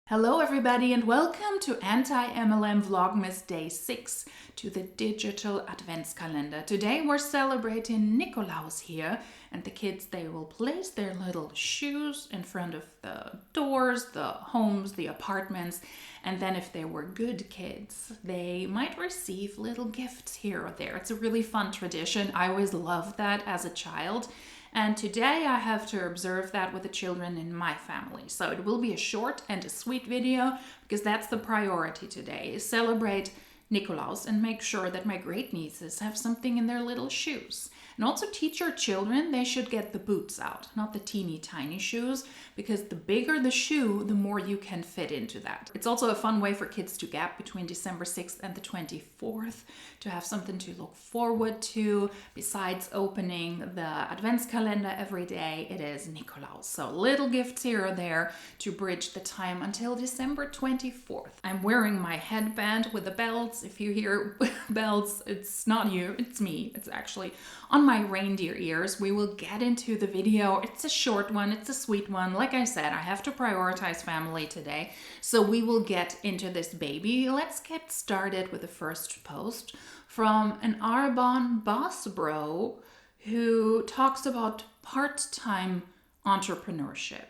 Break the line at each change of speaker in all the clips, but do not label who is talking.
Hello everybody and welcome to Anti-MLM Vlogmas Day 6 to the digital adventskalender. Today we're celebrating Nikolaus here, and the kids, they will place their little shoes in front of the doors, the homes, the apartments, and then if they were good kids, they might receive little gifts here or there. It's a really fun tradition. I always loved that as a child. And today I have to observe that with the children in my family. So it will be a short and a sweet video because that's the priority today, is celebrate Nikolaus and make sure that my great nieces have something in their little shoes. And also teach your children they should get the boots out, not the teeny tiny shoes, because the bigger the shoe, the more you can fit into that. It's also a fun way for kids to gap between December 6th and the 24th to have something to look forward to. Besides opening the adventskalender every day, it is Nikolaus. So little gifts here or there to bridge the time until December 24th. I'm wearing my headband with the bells. If you hear bells, it's not you, it's me. It's actually on my reindeer ears. We will get into the video. It's a short one, it's a sweet one. Like I said, I have to prioritize family today, so we will get into this baby. Let's get started with the first post from an Arbonne boss bro who talks about part-time entrepreneurship.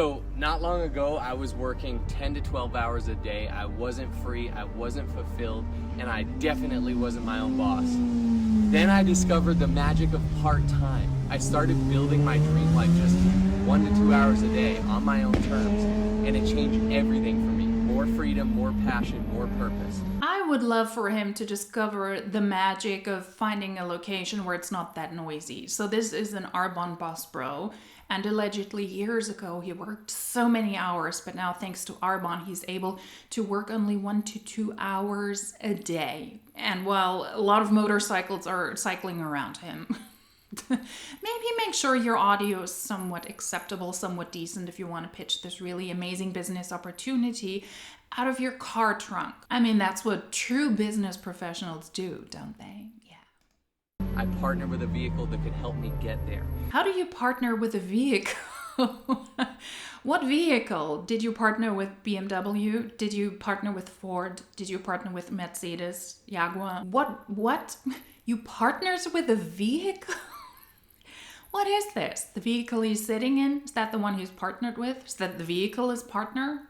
So not long ago, I was working 10 to 12 hours a day. I wasn't free, I wasn't fulfilled, and I definitely wasn't my own boss. Then I discovered the magic of part-time. I started building my dream life just 1 to 2 hours a day on my own terms, and it changed everything for me. More freedom, more passion, more purpose.
I would love for him to discover the magic of finding a location where it's not that noisy. So this is an Arbonne boss bro. And allegedly years ago, he worked so many hours, but now thanks to Arbonne, he's able to work only 1 to 2 hours a day. And while a lot of motorcycles are cycling around him, maybe make sure your audio is somewhat acceptable, somewhat decent if you want to pitch this really amazing business opportunity out of your car trunk. I mean, that's what true business professionals do, don't they?
I partnered with a vehicle that could help me get there.
How do you partner with a vehicle? What vehicle? Did you partner with BMW? Did you partner with Ford? Did you partner with Mercedes, Jaguar? What? You partners with a vehicle? What is this? The vehicle he's sitting in? Is that the one he's partnered with? Is that the vehicle his partner?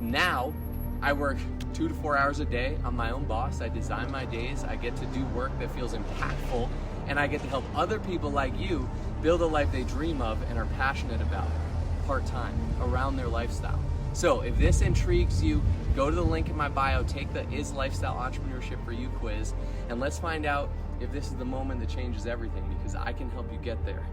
Now, I work 2 to 4 hours a day. I'm my own boss. I design my days. I get to do work that feels impactful, and I get to help other people like you build a life they dream of and are passionate about, part-time, around their lifestyle. So if this intrigues you, go to the link in my bio, take the Is Lifestyle Entrepreneurship for You quiz, and let's find out if this is the moment that changes everything, because I can help you get there,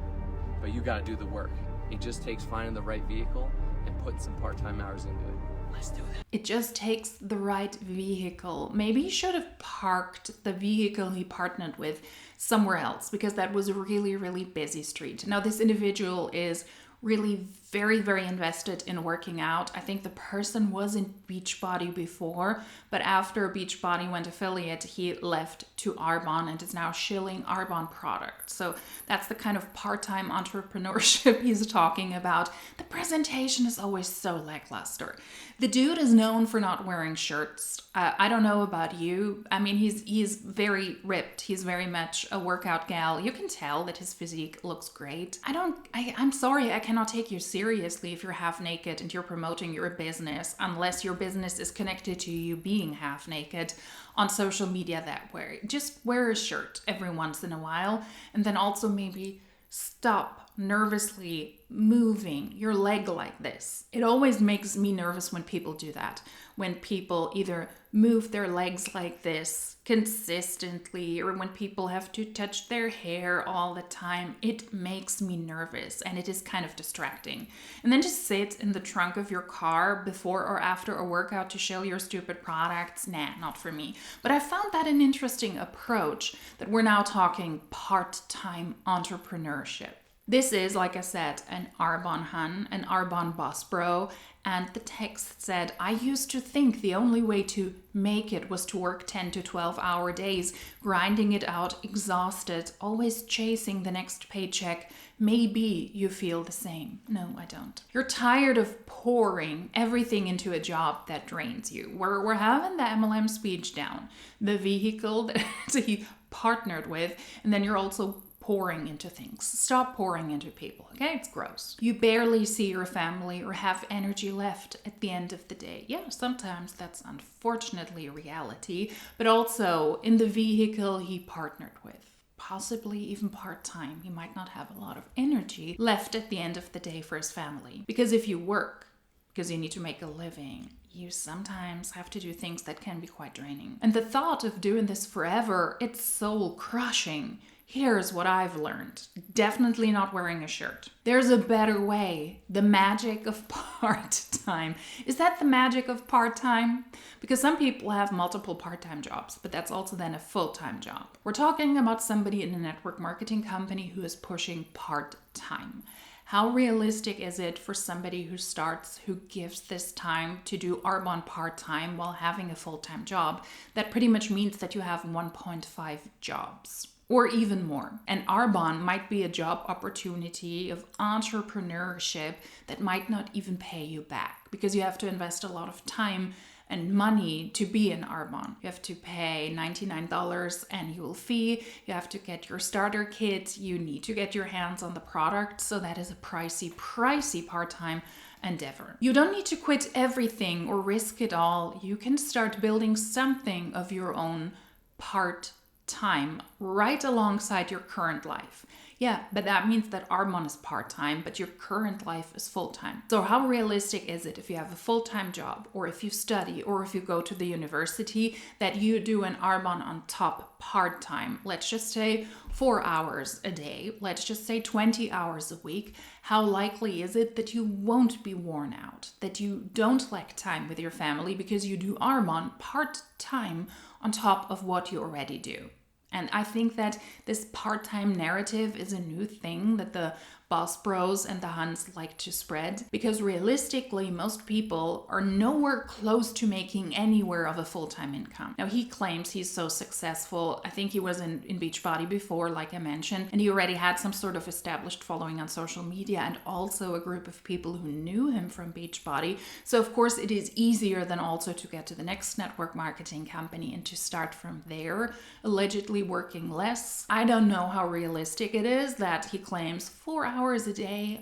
but you gotta do the work. It just takes finding the right vehicle and putting some part-time hours into it. Let's do that.
It just takes the right vehicle. Maybe he should have parked the vehicle he partnered with somewhere else, because that was a really, really busy street. Now, this individual is really very, very invested in working out. I think the person was in Beachbody before, but after Beachbody went affiliate, he left to Arbonne and is now shilling Arbonne products. So that's the kind of part-time entrepreneurship he's talking about. The presentation is always so lackluster. The dude is known for not wearing shirts. I don't know about you. I mean, he's very ripped. He's very much a workout gal. You can tell that his physique looks great. I'm sorry, I cannot take you seriously if you're half naked and you're promoting your business, unless your business is connected to you being half naked on social media that way. Just wear a shirt every once in a while, and then also maybe stop nervously moving your leg like this. It always makes me nervous when people do that. When people either move their legs like this consistently, or when people have to touch their hair all the time, it makes me nervous and it is kind of distracting. And then just sit in the trunk of your car before or after a workout to show your stupid products. Nah, not for me. But I found that an interesting approach, that we're now talking part-time entrepreneurship. This is, like I said, an Arbon Hun, an Arbon boss bro, and the text said, I used to think the only way to make it was to work 10 to 12-hour days, grinding it out, exhausted, always chasing the next paycheck. Maybe you feel the same. No, I don't. You're tired of pouring everything into a job that drains you. We're having the MLM speech down, the vehicle that he partnered with, and then you're also pouring into things. Stop pouring into people, okay? It's gross. You barely see your family or have energy left at the end of the day. Yeah, sometimes that's unfortunately reality, but also in the vehicle he partnered with, possibly even part-time, he might not have a lot of energy left at the end of the day for his family. Because if you work, because you need to make a living, you sometimes have to do things that can be quite draining. And the thought of doing this forever, it's soul crushing. Here's what I've learned. Definitely not wearing a shirt. There's a better way. The magic of part-time. Is that the magic of part-time? Because some people have multiple part-time jobs, but that's also then a full-time job. We're talking about somebody in a network marketing company who is pushing part-time. How realistic is it for somebody who starts, who gives this time to do Arbon part-time while having a full-time job? That pretty much means that you have 1.5 jobs. Or even more. And Arbon might be a job opportunity of entrepreneurship that might not even pay you back because you have to invest a lot of time and money to be an Arbon. You have to pay $99 annual fee. You have to get your starter kit. You need to get your hands on the product. So that is a pricey part-time endeavor. You don't need to quit everything or risk it all. You can start building something of your own part-time right alongside your current life. Yeah, but that means that Arbon is part-time, but your current life is full-time. So how realistic is it if you have a full-time job, or if you study, or if you go to the university, that you do an Arbon on top part-time? Let's just say 4 hours a day. Let's just say 20 hours a week. How likely is it that you won't be worn out, that you don't lack time with your family because you do Arbon part-time on top of what you already do? And I think that this part-time narrative is a new thing that the boss bros and the Huns like to spread, because realistically, most people are nowhere close to making anywhere of a full-time income. Now, he claims he's so successful. I think he was in Beachbody before, like I mentioned, and he already had some sort of established following on social media and also a group of people who knew him from Beachbody. So, of course, it is easier than also to get to the next network marketing company and to start from there, allegedly working less. I don't know how realistic it is that he claims 4 hours a day.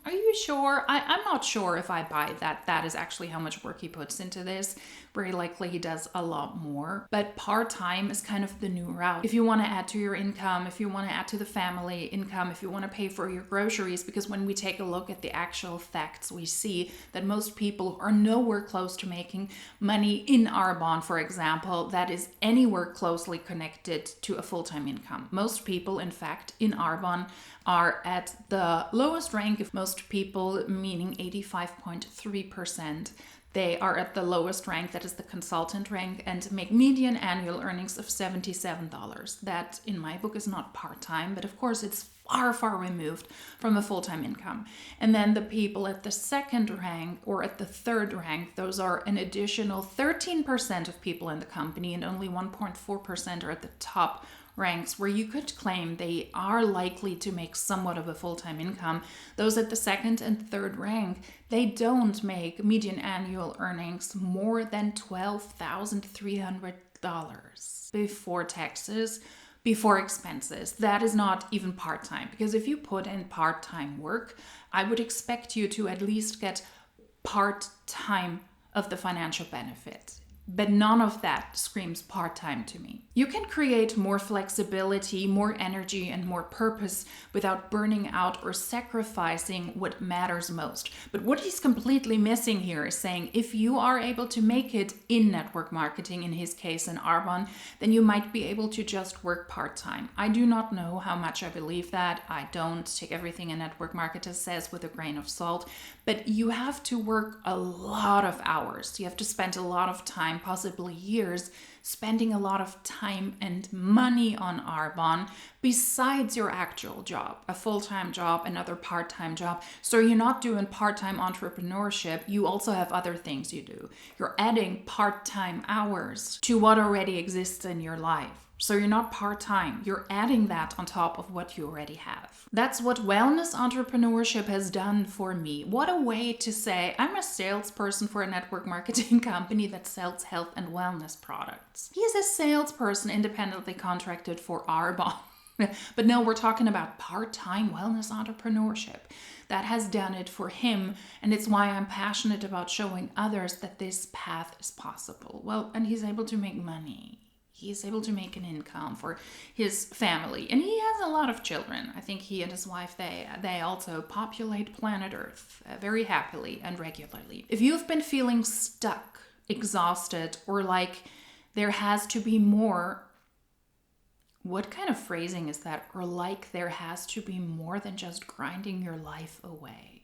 Are you sure? I'm not sure if I buy that. That is actually how much work he puts into this. Very likely he does a lot more. But part-time is kind of the new route. If you want to add to your income, if you want to add to the family income, if you want to pay for your groceries, because when we take a look at the actual facts, we see that most people are nowhere close to making money in Arbon, for example, that is anywhere closely connected to a full-time income. Most people, in fact, in Arbon are at the lowest rank of most people, meaning 85.3%. They are at the lowest rank, that is the consultant rank, and make median annual earnings of $77. That, in my book, is not part-time, but of course it's far removed from a full-time income. And then the people at the second rank or at the third rank, those are an additional 13% of people in the company, and only 1.4% are at the top ranks, where you could claim they are likely to make somewhat of a full-time income. Those at the second and third rank, they don't make median annual earnings more than $12,300 before taxes, before expenses. That is not even part-time, because if you put in part-time work, I would expect you to at least get part-time of the financial benefit. But none of that screams part-time to me. You can create more flexibility, more energy, and more purpose without burning out or sacrificing what matters most. But what he's completely missing here is saying if you are able to make it in network marketing, in his case in Arbon, then you might be able to just work part-time. I do not know how much I believe that. I don't take everything a network marketer says with a grain of salt. But you have to work a lot of hours. You have to spend a lot of time possibly years, spending a lot of time and money on Arbonne besides your actual job, a full-time job, another part-time job. So you're not doing part-time entrepreneurship, you also have other things you do. You're adding part-time hours to what already exists in your life. So you're not part-time, you're adding that on top of what you already have. That's what wellness entrepreneurship has done for me. What a way to say, I'm a salesperson for a network marketing company that sells health and wellness products. He is a salesperson independently contracted for Arbonne. But no, we're talking about part-time wellness entrepreneurship. That has done it for him, and it's why I'm passionate about showing others that this path is possible. Well, and he's able to make money. He's able to make an income for his family. And he has a lot of children. I think he and his wife, they also populate planet Earth very happily and regularly. If you've been feeling stuck, exhausted, or like there has to be more, what kind of phrasing is that? Or like there has to be more than just grinding your life away.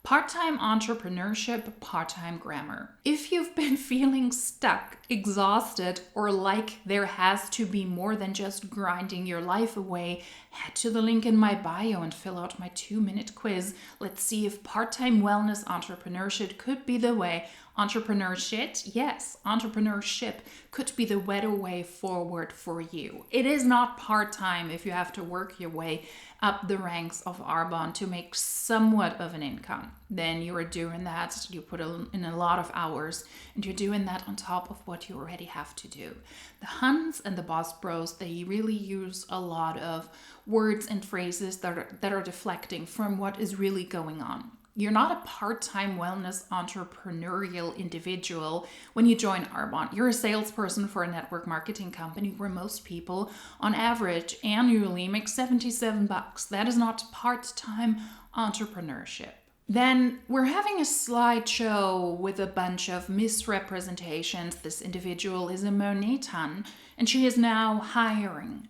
Part-time entrepreneurship, part-time grammar. If you've been feeling stuck, exhausted, or like there has to be more than just grinding your life away, head to the link in my bio and fill out my 2-minute quiz. Let's see if part-time wellness entrepreneurship could be the way. Entrepreneurship, yes, entrepreneurship could be the better way forward for you. It is not part-time if you have to work your way up the ranks of Arbonne to make somewhat of an income. Then you are doing that, you put in a lot of hours, and you're doing that on top of what you already have to do. The Huns and the Boss Bros, they really use a lot of words and phrases that are deflecting from what is really going on. You're not a part-time wellness entrepreneurial individual when you join Arbonne. You're a salesperson for a network marketing company where most people on average annually make $77. That is not part-time entrepreneurship. Then we're having a slideshow with a bunch of misrepresentations. This individual is a Monat, and she is now hiring.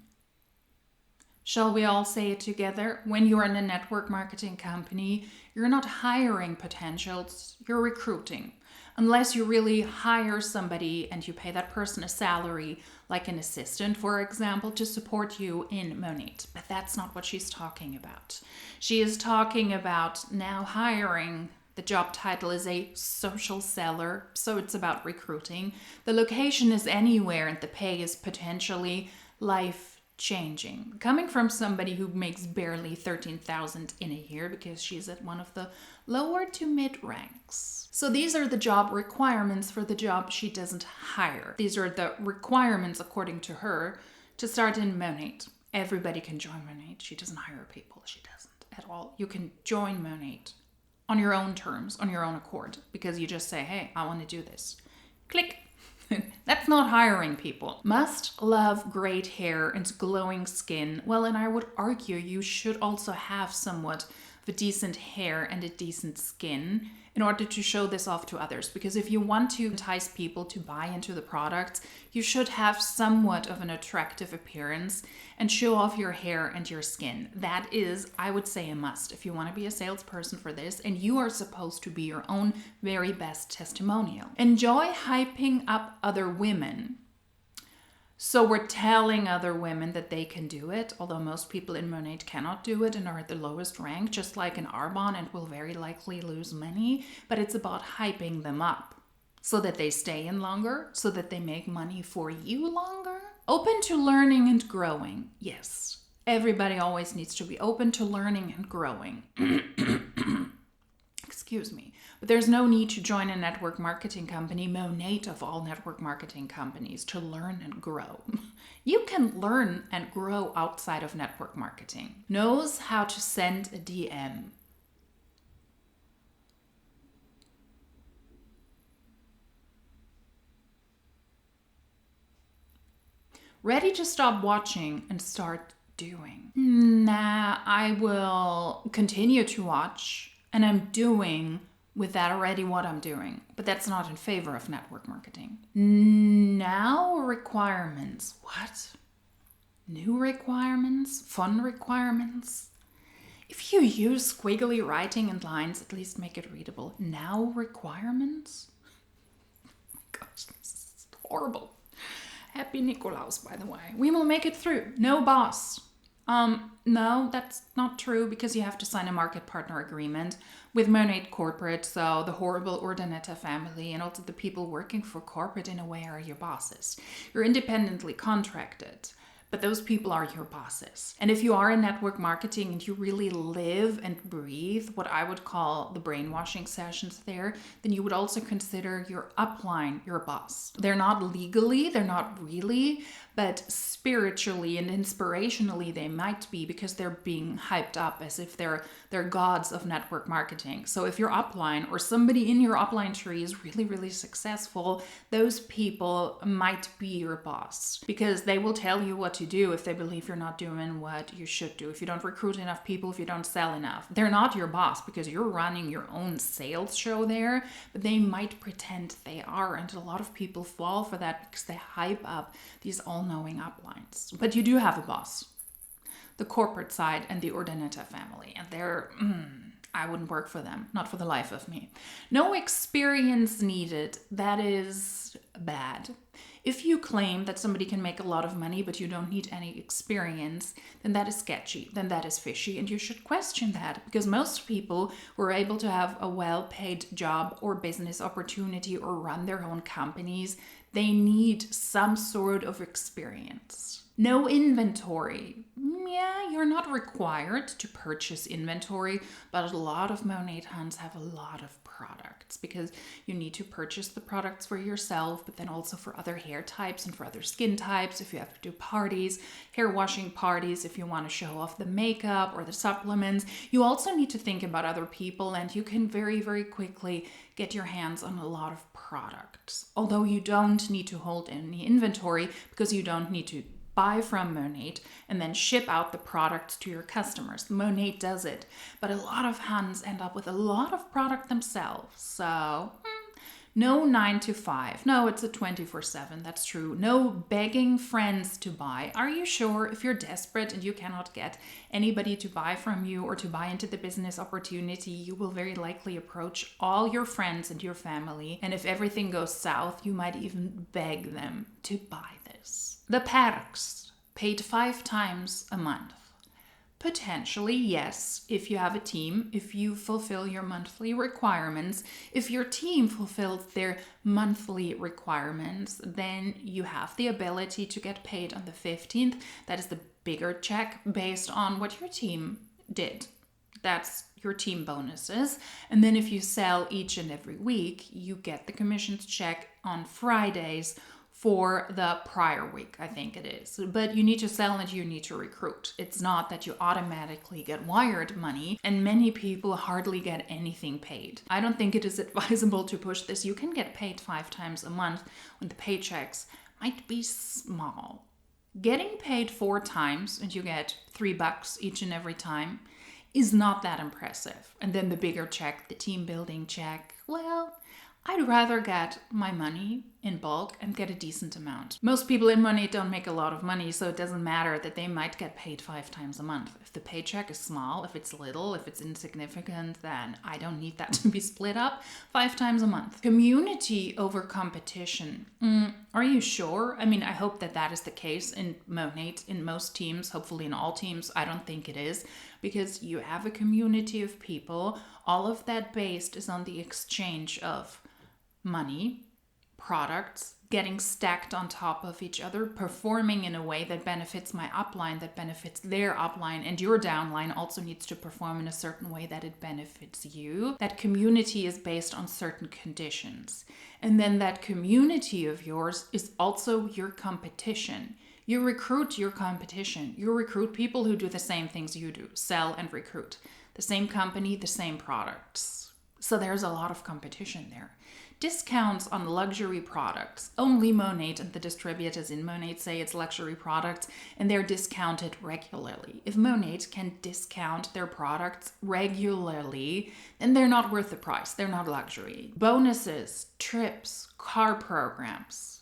Shall we all say it together? When you're in a network marketing company, you're not hiring potentials, you're recruiting. Unless you really hire somebody and you pay that person a salary, like an assistant, for example, to support you in Monat. But that's not what she's talking about. She is talking about now hiring. The job title is a social seller, so it's about recruiting. The location is anywhere and the pay is potentially life-changing. Coming from somebody who makes barely 13,000 in a year because she's at one of the lower to mid ranks. So these are the job requirements for the job she doesn't hire. These are the requirements, according to her, to start in Monat. Everybody can join Monat. She doesn't hire people. She doesn't at all. You can join Monat on your own terms, on your own accord, because you just say, hey, I want to do this. Click. That's not hiring people. Must love great hair and glowing skin. Well, and I would argue you should also have somewhat of a decent hair and a decent skin in order to show this off to others. Because if you want to entice people to buy into the products, you should have somewhat of an attractive appearance and show off your hair and your skin. That is, I would say, a must if you want to be a salesperson for this, and you are supposed to be your own very best testimonial. Enjoy hyping up other women. So we're telling other women that they can do it, although most people in Monat cannot do it and are at the lowest rank, just like in Arbonne, and will very likely lose money. But it's about hyping them up so that they stay in longer, so that they make money for you longer. Open to learning and growing. Yes, everybody always needs to be open to learning and growing. Excuse me. But there's no need to join a network marketing company, Monat of all network marketing companies, to learn and grow. You can learn and grow outside of network marketing. Knows how to send a DM. Ready to stop watching and start doing. Nah, I will continue to watch, and I'm doing with that already what I'm doing, but that's not in favor of network marketing. Now requirements. What? New requirements? Fun requirements? If you use squiggly writing and lines, at least make it readable. Now requirements? gosh, this is horrible. Happy Nikolaus, by the way. We will make it through. No boss. No, that's not true because you have to sign a market partner agreement with Monat Corporate. So the horrible Urdaneta family and also the people working for corporate in a way are your bosses. You're independently contracted, but those people are your bosses. And if you are in network marketing and you really live and breathe what I would call the brainwashing sessions there, then you would also consider your upline your boss. They're not legally, they're not really, but spiritually and inspirationally they might be because they're being hyped up as if they're gods of network marketing. So if your upline or somebody in your upline tree is really, really successful, those people might be your boss because they will tell you what to do if they believe you're not doing what you should do. If you don't recruit enough people, if you don't sell enough, they're not your boss because you're running your own sales show there, but they might pretend they are. And a lot of people fall for that because they hype up these all-knowing uplines. But you do have a boss, the corporate side and the Urdaneta family, and they're I wouldn't work for them, not for the life of me. No experience needed. That is bad. If you claim that somebody can make a lot of money but you don't need any experience, then that is sketchy, then that is fishy, and you should question that because most people who are able to have a well-paid job or business opportunity or run their own companies, they need some sort of experience. No inventory. Yeah, you're not required to purchase inventory, but a lot of Monat hunts have a lot of products because you need to purchase the products for yourself, but then also for other hair types and for other skin types. If you have to do parties, hair washing parties, if you want to show off the makeup or the supplements, you also need to think about other people, and you can very, very quickly get your hands on a lot of products. Although you don't need to hold any inventory because you don't need to buy from Monat and then ship out the products to your customers. Monat does it, but a lot of hands end up with a lot of product themselves. So no 9 to 5. No, it's a 24/7. That's true. No begging friends to buy. Are you sure? If you're desperate and you cannot get anybody to buy from you or to buy into the business opportunity, you will very likely approach all your friends and your family. And if everything goes south, you might even beg them to buy this. The perks, paid 5 times a month. Potentially, yes, if you have a team, if you fulfill your monthly requirements, if your team fulfills their monthly requirements, then you have the ability to get paid on the 15th. That is the bigger check based on what your team did. That's your team bonuses. And then if you sell each and every week, you get the commissions check on Fridays for the prior week, I think it is. But you need to sell and you need to recruit. It's not that you automatically get wired money, and many people hardly get anything paid. I don't think it is advisable to push this. You can get paid 5 times a month when the paychecks might be small. Getting paid 4 times and you get $3 each and every time is not that impressive. And then the bigger check, the team building check, well, I'd rather get my money in bulk and get a decent amount. Most people in Monat don't make a lot of money, so it doesn't matter that they might get paid 5 times a month. If the paycheck is small, if it's little, if it's insignificant, then I don't need that to be split up 5 times a month. Community over competition. Are you sure? I mean, I hope that that is the case in Monat, in most teams, hopefully in all teams. I don't think it is, because you have a community of people. All of that based is on the exchange of money, products, getting stacked on top of each other, performing in a way that benefits my upline, that benefits their upline, and your downline also needs to perform in a certain way that it benefits you. That community is based on certain conditions. And then that community of yours is also your competition. You recruit your competition. You recruit people who do the same things you do, sell and recruit. The same company, the same products. So there's a lot of competition there. Discounts on luxury products. Only Monat and the distributors in Monat say it's luxury products, and they're discounted regularly. If Monat can discount their products regularly, then they're not worth the price. They're not luxury. Bonuses, trips, car programs.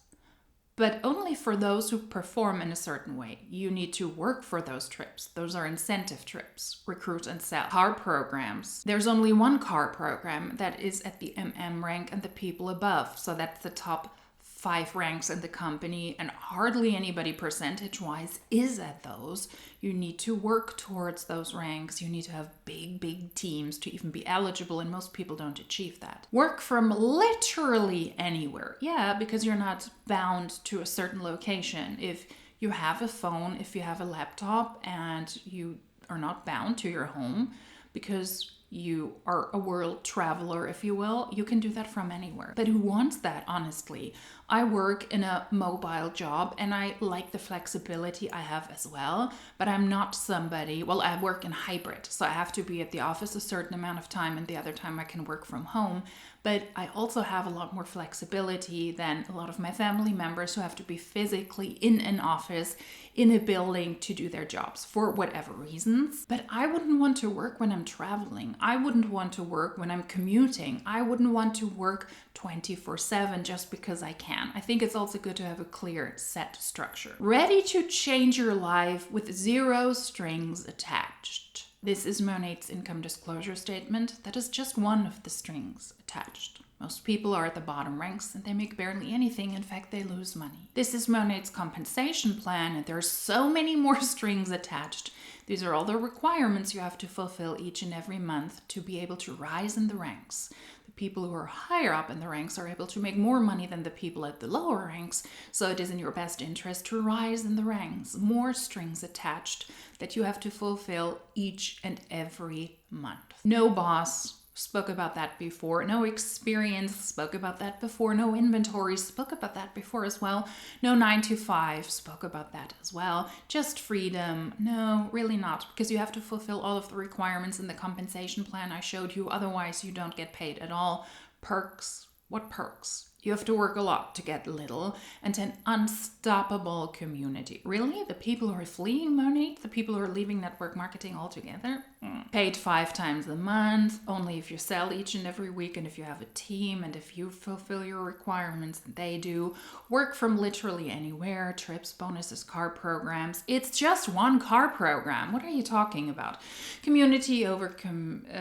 But only for those who perform in a certain way. You need to work for those trips. Those are incentive trips, recruit and sell. Car programs. There's only one car program that is at the MM rank and the people above. So that's the top 5 ranks in the company, and hardly anybody percentage-wise is at those. You need to work towards those ranks. You need to have big teams to even be eligible, and most people don't achieve that. Work from literally anywhere. Yeah, because you're not bound to a certain location. If you have a phone, if you have a laptop, and you are not bound to your home because you are a world traveler, if you will, you can do that from anywhere. But who wants that, honestly? I work in a mobile job and I like the flexibility I have as well, but I'm not somebody, well, I work in hybrid, so I have to be at the office a certain amount of time and the other time I can work from home. But I also have a lot more flexibility than a lot of my family members who have to be physically in an office, in a building to do their jobs for whatever reasons. But I wouldn't want to work when I'm traveling. I wouldn't want to work when I'm commuting. I wouldn't want to work 24/7 just because I can. I think it's also good to have a clear set structure. Ready to change your life with 0 strings attached. This is Monat's income disclosure statement. That is just one of the strings attached. Most people are at the bottom ranks and they make barely anything. In fact, they lose money. This is Monat's compensation plan, and there are so many more strings attached. These are all the requirements you have to fulfill each and every month to be able to rise in the ranks. The people who are higher up in the ranks are able to make more money than the people at the lower ranks, so it is in your best interest to rise in the ranks. More strings attached that you have to fulfill each and every month. No boss. Spoke about that before. No experience. Spoke about that before. No inventory. Spoke about that before as well. No 9 to 5. Spoke about that as well. Just freedom. No, really not, because you have to fulfill all of the requirements in the compensation plan I showed you. Otherwise, you don't get paid at all. Perks. What perks? You have to work a lot to get little, and an unstoppable community. Really? The people who are fleeing Monat? The people who are leaving network marketing altogether? Paid 5 times a month, only if you sell each and every week, and if you have a team, and if you fulfill your requirements, and they do. Work from literally anywhere, trips, bonuses, car programs. It's just one car program. What are you talking about? Community over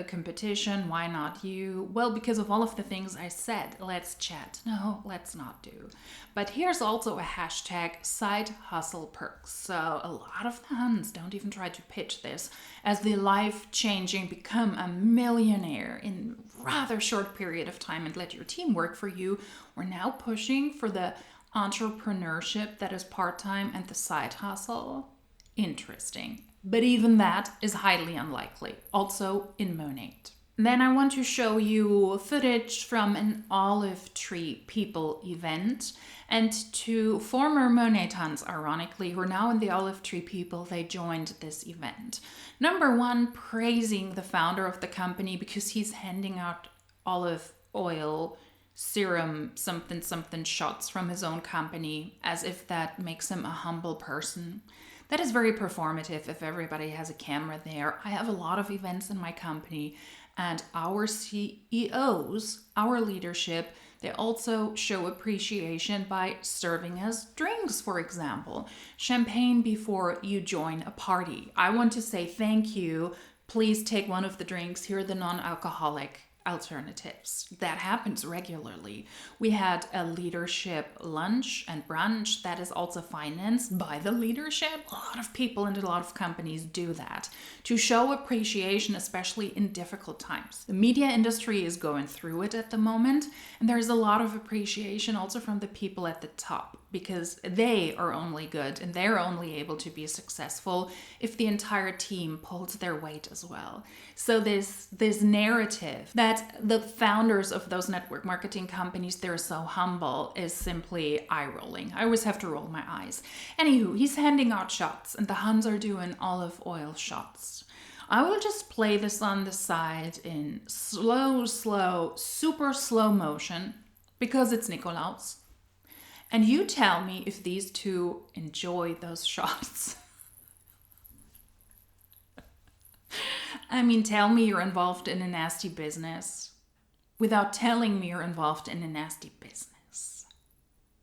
competition. Why not you? Well, because of all of the things I said. Let's chat. No, let's not do. But here's also a hashtag, side hustle perks. So a lot of the Huns don't even try to pitch this as the life-changing, become a millionaire in rather short period of time and let your team work for you. We're now pushing for the entrepreneurship that is part-time and the side hustle. Interesting. But even that is highly unlikely, also in Monat. Then I want to show you footage from an olive tree people event, and 2 former Monatans, ironically, who are now in the olive tree people, they joined this event. Number 1, praising the founder of the company because he's handing out olive oil, serum, something shots from his own company, as if that makes him a humble person. That is very performative if everybody has a camera there. I have a lot of events in my company, and our CEOs, our leadership, they also show appreciation by serving us drinks, for example. Champagne before you join a party. I want to say thank you. Please take one of the drinks. Here are the non-alcoholic alternatives. That happens regularly. We had a leadership lunch and brunch that is also financed by the leadership. A lot of people and a lot of companies do that to show appreciation, especially in difficult times. The media industry is going through it at the moment, and there's a lot of appreciation also from the people at the top, because they are only good and they're only able to be successful if the entire team pulls their weight as well. So this narrative that the founders of those network marketing companies, they're so humble, is simply eye-rolling. I always have to roll my eyes. Anywho, he's handing out shots and the Huns are doing olive oil shots. I will just play this on the side in slow, super slow motion because it's Nikolaus. And you tell me if these 2 enjoy those shots. I mean, tell me you're involved in a nasty business without telling me you're involved in a nasty business.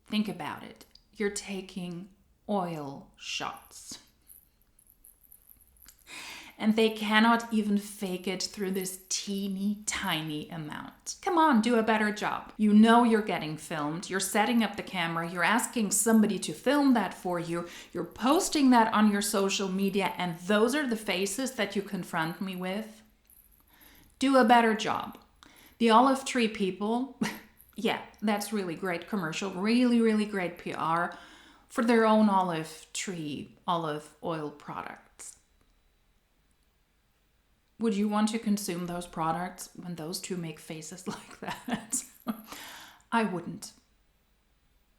Think about it. You're taking oil shots. and they cannot even fake it through this teeny tiny amount. Come on, do a better job. You know you're getting filmed, you're setting up the camera, you're asking somebody to film that for you, you're posting that on your social media, and those are the faces that you confront me with. Do a better job. The olive tree people, yeah, that's really great commercial, really, really great PR for their own olive tree, olive oil products. Would you want to consume those products when those two make faces like that? I wouldn't.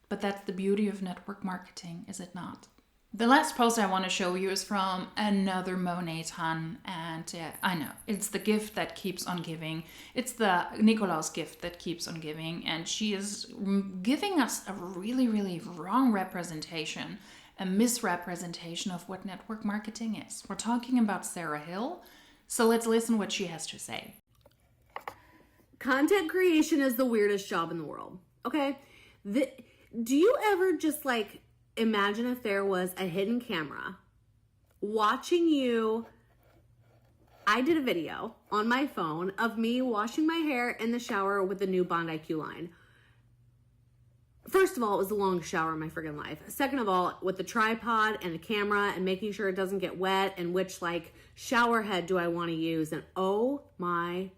But that's the beauty of network marketing, is it not? The last post I want to show you is from another Monat Han, and I know, it's the gift that keeps on giving. It's the Nikolaus gift that keeps on giving, and she is giving us a really, really wrong representation, a misrepresentation of what network marketing is. We're talking about Sarah Hill, so let's listen what she has to say.
Content creation is the weirdest job in the world, okay? Do you ever just like imagine if there was a hidden camera watching you? I did a video on my phone of me washing my hair in the shower with the new Bond IQ line. First of all, it was the longest shower in my friggin' life. Second of all, with the tripod and a camera and making sure it doesn't get wet, and which like shower head do I want to use? And oh my,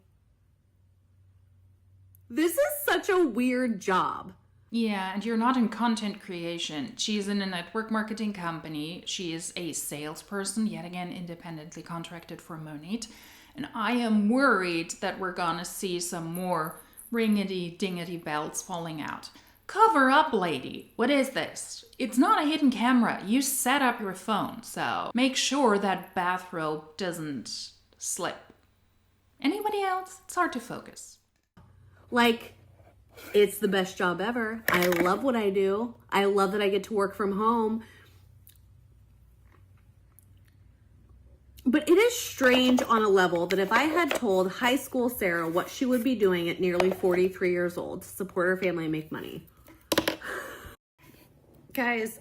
this is such a weird job.
Yeah, and you're not in content creation. She's in a network marketing company. She is a salesperson, yet again, independently contracted for Monat. And I am worried that we're gonna see some more ringety-dingety belts falling out. Cover up, lady. What is this? It's not a hidden camera. You set up your phone, so make sure that bathrobe doesn't slip. Anybody else? It's hard to focus.
Like, it's the best job ever. I love what I do. I love that I get to work from home. But it is strange on a level that if I had told high school Sarah what she would be doing at nearly 43 years old to support her family and make money. Guys,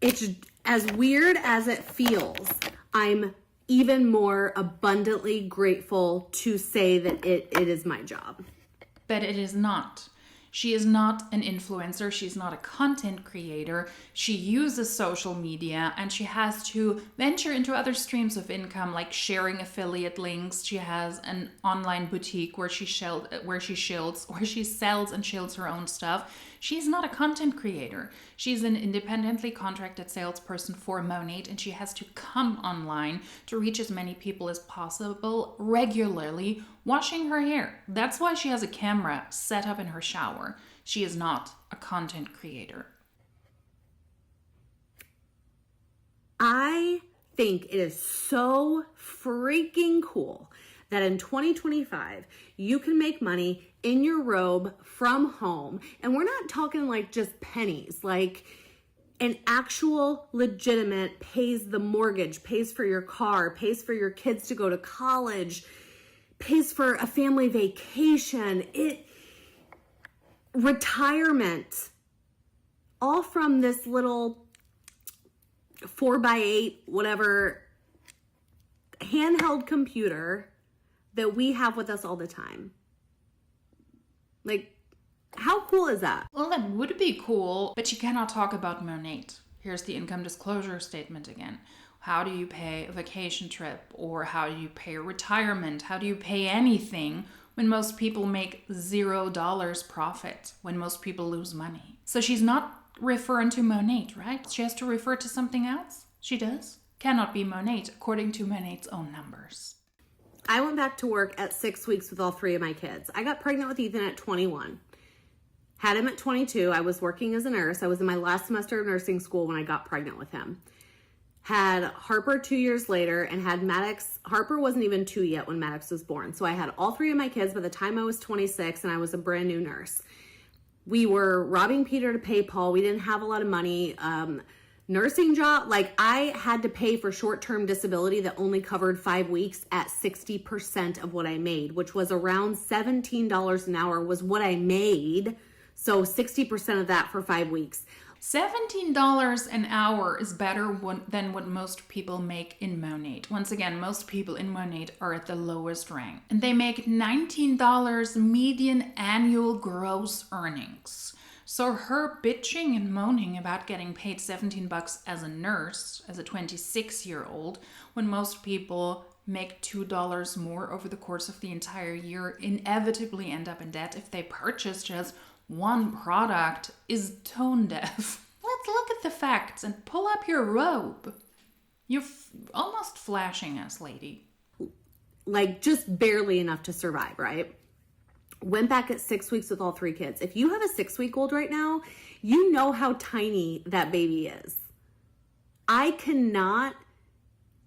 it's as weird as it feels. I'm even more abundantly grateful to say that it is my job.
But it is not. She is not an influencer. She's not a content creator. She uses social media and she has to venture into other streams of income, like sharing affiliate links. She has an online boutique where she sells and shields her own stuff. She's not a content creator. She's an independently contracted salesperson for Monat, and she has to come online to reach as many people as possible regularly, washing her hair. That's why she has a camera set up in her shower. She is not a content creator.
I think it is so freaking cool that in 2025, you can make money in your robe from home. And we're not talking like just pennies, like an actual legitimate pays the mortgage, pays for your car, pays for your kids to go to college, pays for a family vacation, retirement, all from this little 4x8, whatever, handheld computer that we have with us all the time. Like, how cool is that?
Well, that would be cool, but you cannot talk about Monat. Here's the income disclosure statement again. How do you pay a vacation trip? Or how do you pay retirement? How do you pay anything when most people make $0 profit, when most people lose money? So she's not referring to Monat, right? She has to refer to something else? She does? Cannot be Monat, according to Monat's own numbers.
I went back to work at 6 weeks with all three of my kids. I got pregnant with Ethan at 21. Had him at 22. I was working as a nurse. I was in my last semester of nursing school when I got pregnant with him. Had Harper 2 years later and had Maddox. Harper wasn't even 2 yet when Maddox was born. So I had all three of my kids by the time I was 26, and I was a brand new nurse. We were robbing Peter to pay Paul. We didn't have a lot of money. Nursing job, like I had to pay for short-term disability that only covered 5 weeks at 60% of what I made, which was around $17 an hour was what I made. So 60% of that for 5 weeks.
$17 an hour is better than what most people make in Monat. Once again, most people in Monat are at the lowest rank. And they make $19 median annual gross earnings. So her bitching and moaning about getting paid $17 as a nurse, as a 26-year-old, when most people make $2 more over the course of the entire year, inevitably end up in debt if they purchase just one product, is tone deaf. Let's look at the facts and pull up your robe. You're almost flashing us, lady.
Like just barely enough to survive, right? Went back at 6 weeks with all 3 kids. If you have a 6-week-old right now, you know how tiny that baby is. I cannot.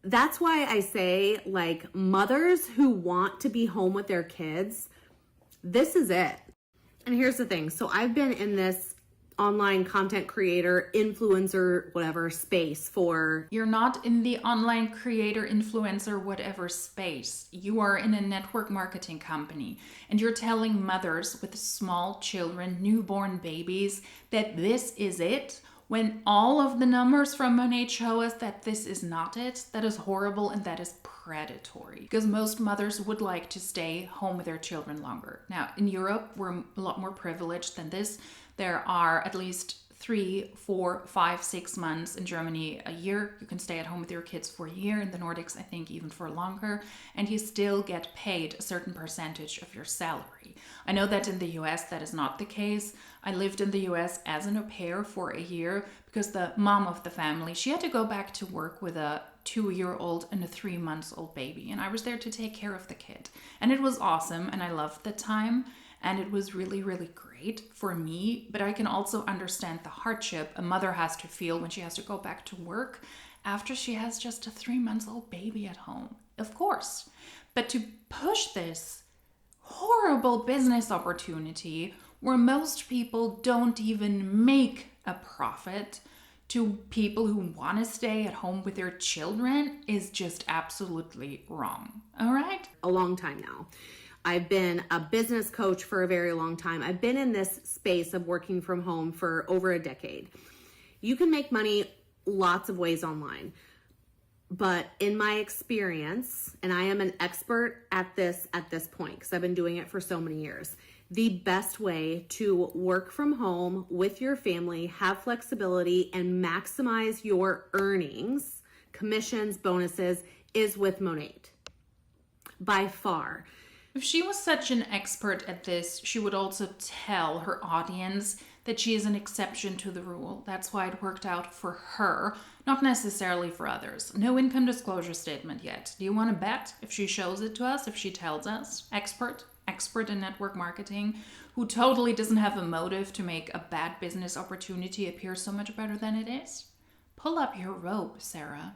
That's why I say, like, mothers who want to be home with their kids, this is it. And here's the thing. So I've been in this online content creator, influencer, whatever space for...
You're not in the online creator, influencer, whatever space. You are in a network marketing company. And you're telling mothers with small children, newborn babies, that this is it, when all of the numbers from Monat show us that this is not it. That is horrible and that is predatory. Because most mothers would like to stay home with their children longer. Now, in Europe, we're a lot more privileged than this. There are at least 3, 4, 5, 6 months. In Germany, a year. You can stay at home with your kids for a year. In the Nordics, I think even for longer. And you still get paid a certain percentage of your salary. I know that in the US, that is not the case. I lived in the US as an au pair for a year because the mom of the family, she had to go back to work with a 2-year-old and a 3-month-old baby. And I was there to take care of the kid. And it was awesome. And I loved the time. And it was really, really great for me. But I can also understand the hardship a mother has to feel when she has to go back to work after she has just a 3-month-old baby at home. Of course. But to push this horrible business opportunity where most people don't even make a profit to people who want to stay at home with their children is just absolutely wrong. All right?
A long time now. I've been a business coach for a very long time. I've been in this space of working from home for over a decade. You can make money lots of ways online. But in my experience, and I am an expert at this point because I've been doing it for so many years, the best way to work from home with your family, have flexibility, and maximize your earnings, commissions, bonuses, is with Monat. By far.
If she was such an expert at this, she would also tell her audience that she is an exception to the rule. That's why it worked out for her, not necessarily for others. No income disclosure statement yet. Do you want to bet if she shows it to us, if she tells us? Expert in network marketing, who totally doesn't have a motive to make a bad business opportunity appear so much better than it is? Pull up your robe, Sarah.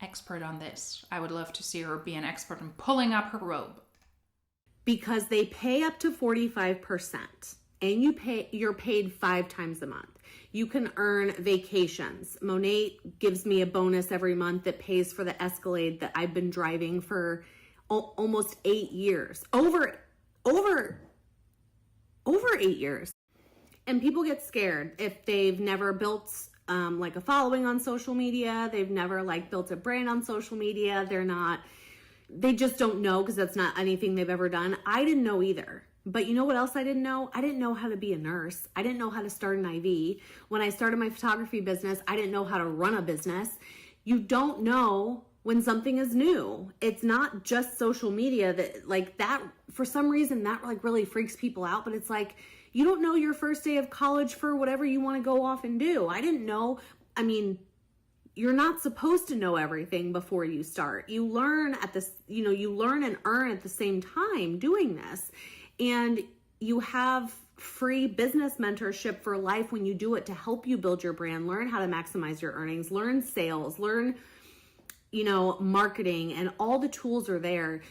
Expert on this. I would love to see her be an expert in pulling up her robe.
Because they pay up to 45% and you're paid 5 times a month. You can earn vacations. Monat gives me a bonus every month that pays for the Escalade that I've been driving for almost 8 years. Over 8 years. And people get scared if they've never built like a following on social media. They've never like built a brand on social media. They just don't know because that's not anything they've ever done. I didn't know either. But you know what else I didn't know? I didn't know how to be a nurse. I didn't know how to start an IV. When I started my photography business, I didn't know how to run a business. You don't know when something is new. It's not just social media that for some reason that like really freaks people out, but it's like, you don't know your first day of college for whatever you want to go off and do. I didn't know. I mean, you're not supposed to know everything before you start. You learn you learn and earn at the same time doing this. And you have free business mentorship for life when you do it to help you build your brand, learn how to maximize your earnings, learn sales, learn, marketing, and all the tools are there.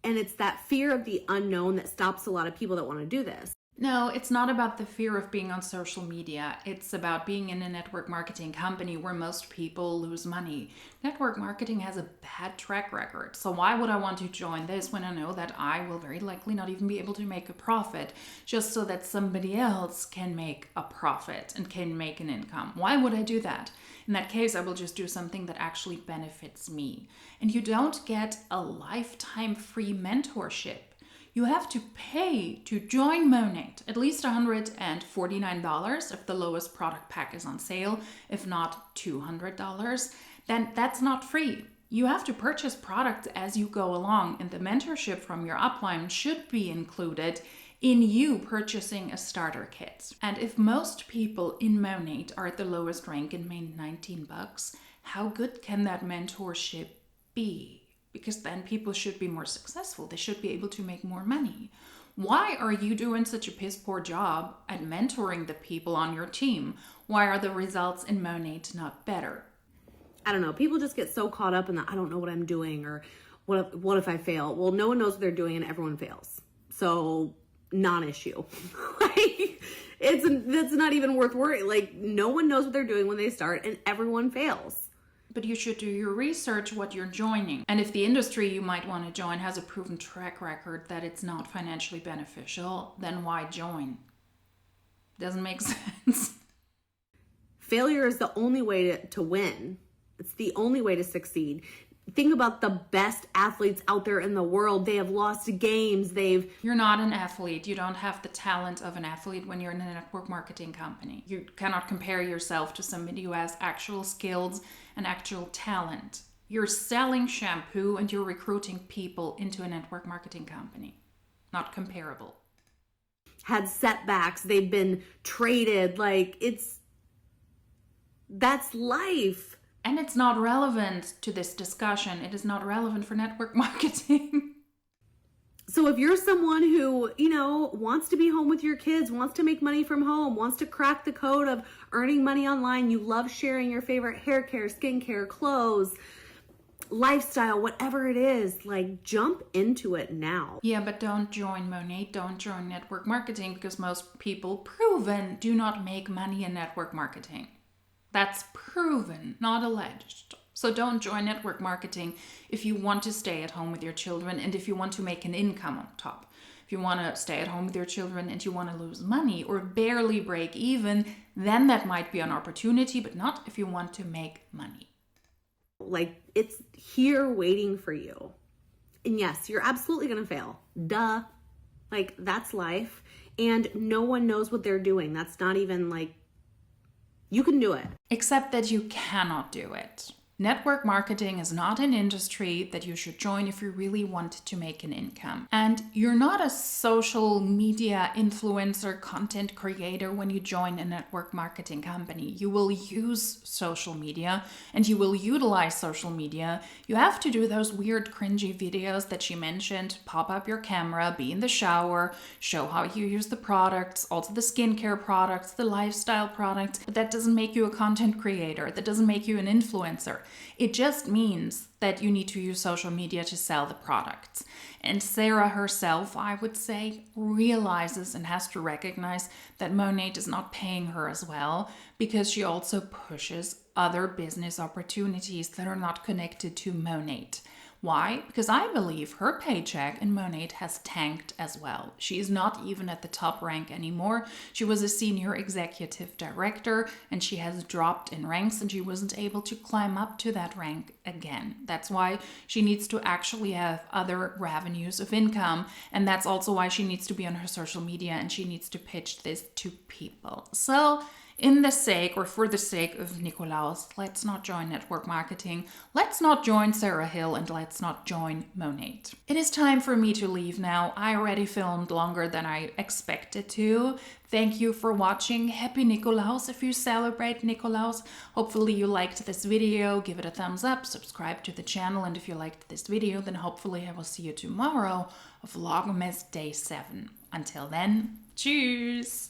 And it's that fear of the unknown that stops a lot of people that want to do this.
No, it's not about the fear of being on social media. It's about being in a network marketing company where most people lose money. Network marketing has a bad track record. So why would I want to join this when I know that I will very likely not even be able to make a profit just so that somebody else can make a profit and can make an income? Why would I do that? In that case, I will just do something that actually benefits me. And you don't get a lifetime free mentorship. You have to pay to join Monat, at least $149 if the lowest product pack is on sale, if not $200, then that's not free. You have to purchase products as you go along, and the mentorship from your upline should be included in you purchasing a starter kit. And if most people in Monat are at the lowest rank and made $19, how good can that mentorship be? Because then people should be more successful. They should be able to make more money. Why are you doing such a piss poor job at mentoring the people on your team? Why are the results in Monat not better?
I don't know. People just get so caught up in the, I don't know what I'm doing, or what if I fail? Well, no one knows what they're doing and everyone fails. So non-issue. Like, that's not even worth worrying. Like, no one knows what they're doing when they start and everyone fails.
But you should do your research what you're joining. And if the industry you might want to join has a proven track record that it's not financially beneficial, then why join? Doesn't make sense.
Failure is the only way to win. It's the only way to succeed. Think about the best athletes out there in the world. They have lost games.
You're not an athlete. You don't have the talent of an athlete when you're in a network marketing company. You cannot compare yourself to somebody who has actual skills and actual talent. You're selling shampoo and you're recruiting people into a network marketing company. Not comparable.
Had setbacks. They've been traded. That's life.
And it's not relevant to this discussion. It is not relevant for network marketing.
So if you're someone who, wants to be home with your kids, wants to make money from home, wants to crack the code of earning money online, you love sharing your favorite hair care, skincare, clothes, lifestyle, whatever it is, jump into it now.
Yeah, but don't join Monat, don't join network marketing, because most people, proven, do not make money in network marketing. That's proven, not alleged. So don't join network marketing if you want to stay at home with your children and if you want to make an income on top. If you want to stay at home with your children and you want to lose money or barely break even, then that might be an opportunity, but not if you want to make money.
It's here waiting for you. And yes, you're absolutely going to fail. Duh. That's life. And no one knows what they're doing. That's not even you can do it.
Except that you cannot do it. Network marketing is not an industry that you should join if you really want to make an income. And you're not a social media influencer, content creator when you join a network marketing company. You will use social media and you will utilize social media. You have to do those weird cringy videos that she mentioned, pop up your camera, be in the shower, show how you use the products, also the skincare products, the lifestyle products. But that doesn't make you a content creator. That doesn't make you an influencer. It just means that you need to use social media to sell the products. And Sarah herself, I would say, realizes and has to recognize that Monat is not paying her as well because she also pushes other business opportunities that are not connected to Monat. Why? Because I believe her paycheck in Monat has tanked as well. She is not even at the top rank anymore. She was a senior executive director and she has dropped in ranks and she wasn't able to climb up to that rank again. That's why she needs to actually have other revenues of income, and that's also why she needs to be on her social media and she needs to pitch this to people. So for the sake of Nikolaus, let's not join network marketing, let's not join Sarah Hill, and let's not join Monat. It is time for me to leave now. I already filmed longer than I expected to. Thank you for watching. Happy Nikolaus if you celebrate Nikolaus. Hopefully you liked this video. Give it a thumbs up, subscribe to the channel, and if you liked this video, then hopefully I will see you tomorrow of Vlogmas Day 7. Until then, tschüss!